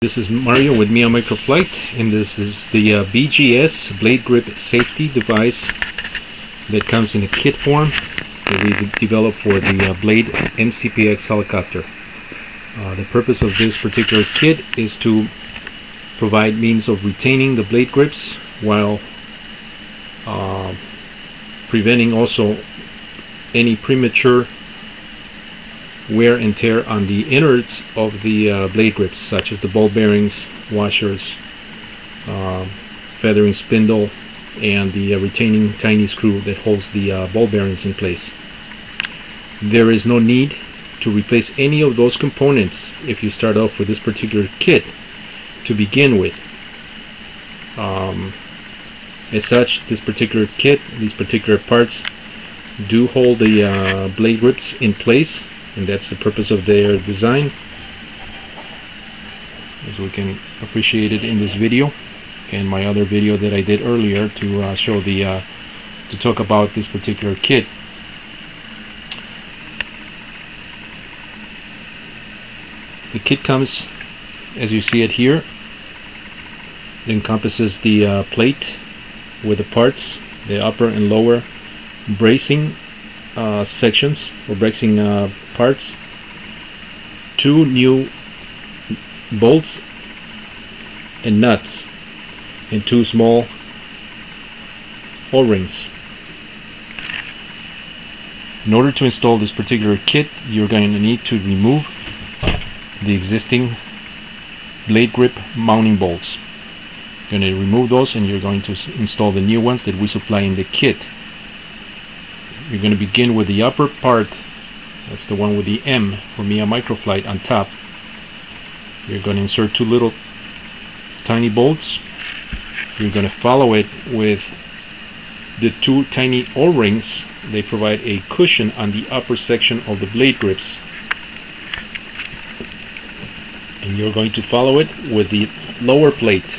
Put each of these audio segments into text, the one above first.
This is Mario with MIA BGS, and this is the BGS blade grip safety device that comes in a kit form that we developed for the Blade mCPX helicopter. The purpose of this particular kit is to provide means of retaining the blade grips while preventing also any premature wear and tear on the innards of the blade grips, such as the ball bearings, washers, feathering spindle, and the retaining tiny screw that holds the ball bearings in place. There is no need to replace any of those components if you start off with this particular kit to begin with. As such, this particular kit, these particular parts do hold the blade grips in place, and that's the purpose of their design, as we can appreciate it in this video and my other video that I did earlier to show the to talk about this particular kit. The kit comes, as you see it here, it encompasses the plate with the parts, the upper and lower bracing sections or bracing parts, 2 new bolts and nuts, and 2 small O-rings. In order to install this particular kit, you're going to need to remove the existing blade grip mounting bolts. You're going to remove those, and you're going to install the new ones that we supply in the kit. You're going to begin with the upper part. That's the one with the M for MIA BGS on top. You're going to insert 2 little tiny bolts. You're going to follow it with the 2 tiny O-rings. They provide a cushion on the upper section of the blade grips. And you're going to follow it with the lower plate.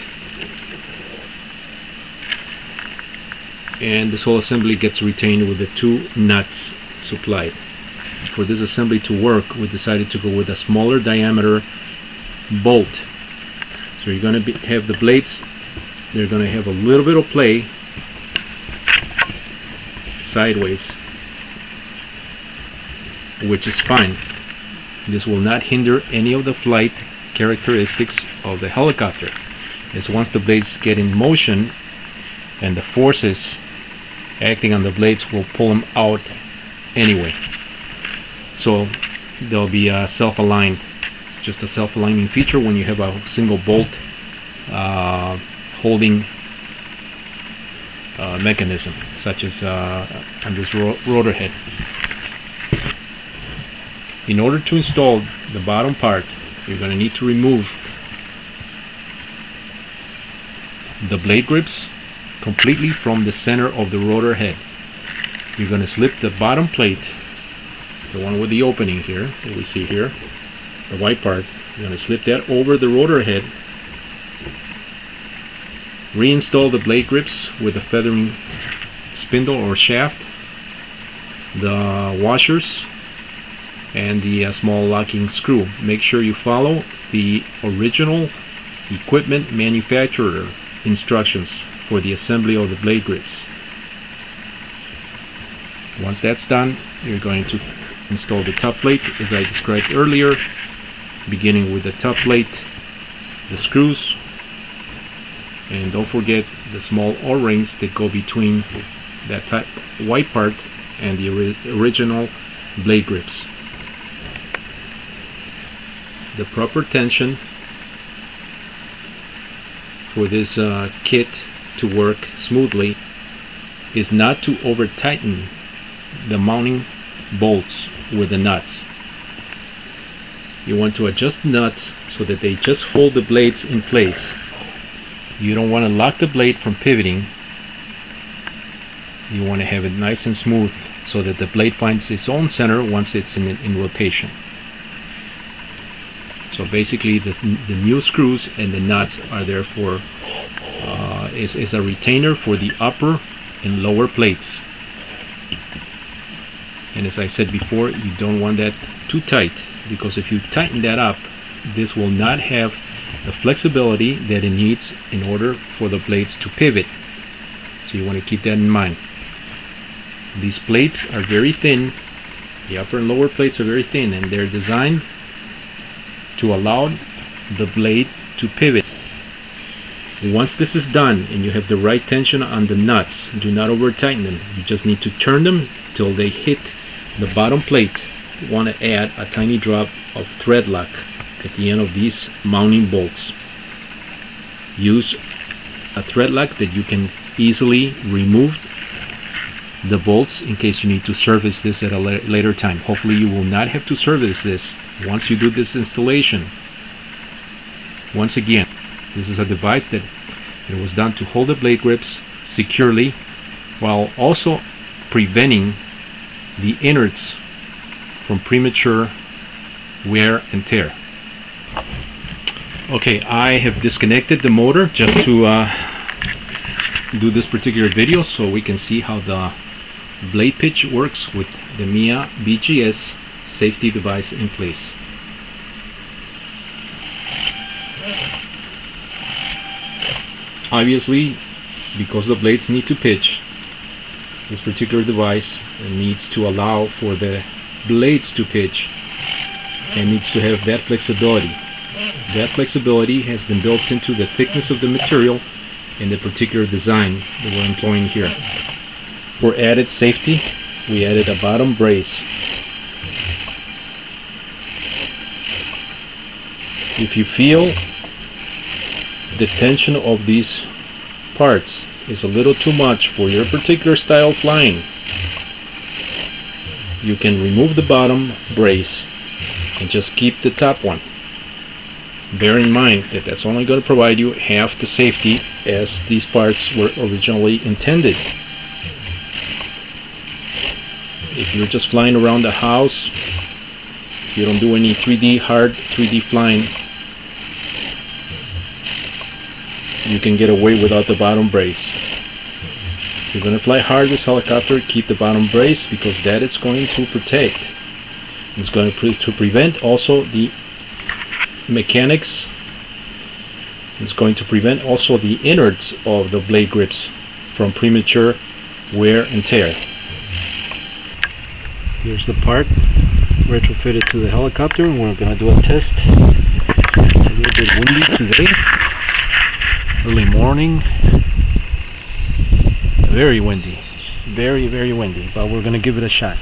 And this whole assembly gets retained with the 2 nuts supplied. For this assembly to work, we decided to go with a smaller diameter bolt. So you're going to have the blades, they're going to have a little bit of play sideways, which is fine. This will not hinder any of the flight characteristics of the helicopter. It's once the blades get in motion and the forces acting on the blades will pull them out anyway. So they'll be self-aligned. It's just a self-aligning feature when you have a single bolt holding mechanism, such as on this rotor head. In order to install the bottom part, you're going to need to remove the blade grips completely from the center of the rotor head. You're going to slip the bottom plate, the one with the opening here that we see here, the white part. You're going to slip that over the rotor head. Reinstall the blade grips with the feathering spindle or shaft, the washers, and the small locking screw. Make sure you follow the original equipment manufacturer instructions for the assembly of the blade grips. Once that's done, you're going to install the top plate as I described earlier, beginning with the top plate, the screws, and don't forget the small O-rings that go between that white part and the original blade grips. The proper tension for this kit to work smoothly is not to over tighten the mounting bolts with the nuts. You want to adjust the nuts so that they just hold the blades in place. You don't want to lock the blade from pivoting. You want to have it nice and smooth so that the blade finds its own center once it's in rotation. So basically the new screws and the nuts are there for is a retainer for the upper and lower plates. And as I said before, you don't want that too tight, because if you tighten that up, this will not have the flexibility that it needs in order for the blades to pivot. So you want to keep that in mind. These plates are very thin. The upper and lower plates are very thin, and they're designed to allow the blade to pivot. Once this is done and you have the right tension on the nuts, do not over tighten them. You just need to turn them till they hit the bottom plate. You want to add a tiny drop of thread lock at the end of these mounting bolts. Use a thread lock that you can easily remove the bolts in case you need to service this at a later time. Hopefully you will not have to service this once you do this installation. Once again, this is a device that it was done to hold the blade grips securely while also preventing the innards from premature wear and tear. Okay, I have disconnected the motor just to do this particular video so we can see how the blade pitch works with the MIA BGS safety device in place. Obviously, because the blades need to pitch, this particular device needs to allow for the blades to pitch and needs to have that flexibility. That flexibility has been built into the thickness of the material and the particular design that we're employing here. For added safety, we added a bottom brace. If you feel the tension of these parts is a little too much for your particular style of flying, you can remove the bottom brace and just keep the top one. Bear in mind that that's only going to provide you half the safety as these parts were originally intended. If you're just flying around the house, if you don't do any hard 3D flying, you can get away without the bottom brace. If you're going to fly hard this helicopter, keep the bottom brace because that is going to protect. It's going to prevent also the mechanics. It's going to prevent also the innards of the blade grips from premature wear and tear. Here's the part retrofitted to the helicopter, and we're going to do a test. It's a little bit windy today. Early morning. Very windy. Very, very windy, but we're going to give it a shot.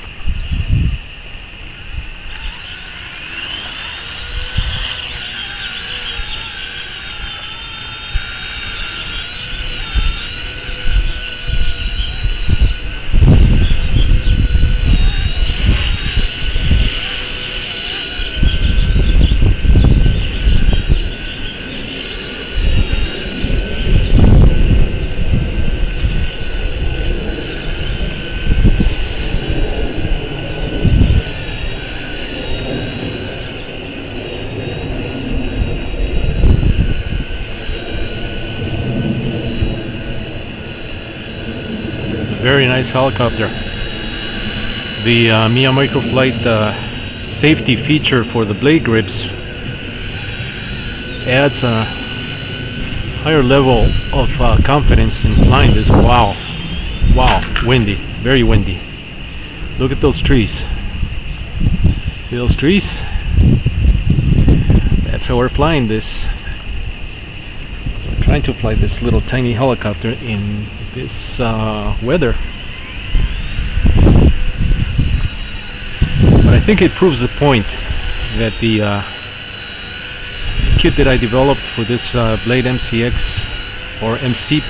Very nice helicopter. The MIA MicroFlight safety feature for the blade grips adds a higher level of confidence in flying this. Wow, windy, very windy. Look at those trees. See those trees? That's how we're flying this. We're trying to fly this little tiny helicopter in this weather, but I think it proves the point that the kit that I developed for this blade MCX or mCPX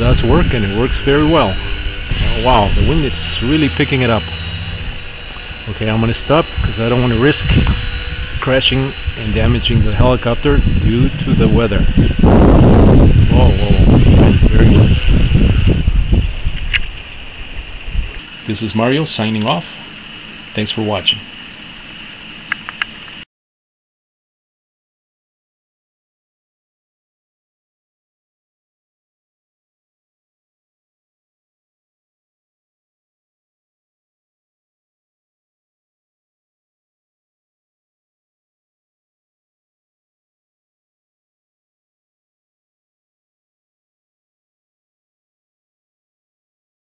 does work, and it works very well. Wow, the wind is really picking it up. Okay, I'm gonna stop because I don't want to risk crashing and damaging the helicopter due to the weather. Whoa, very good. This is Mario signing off. Thanks for watching.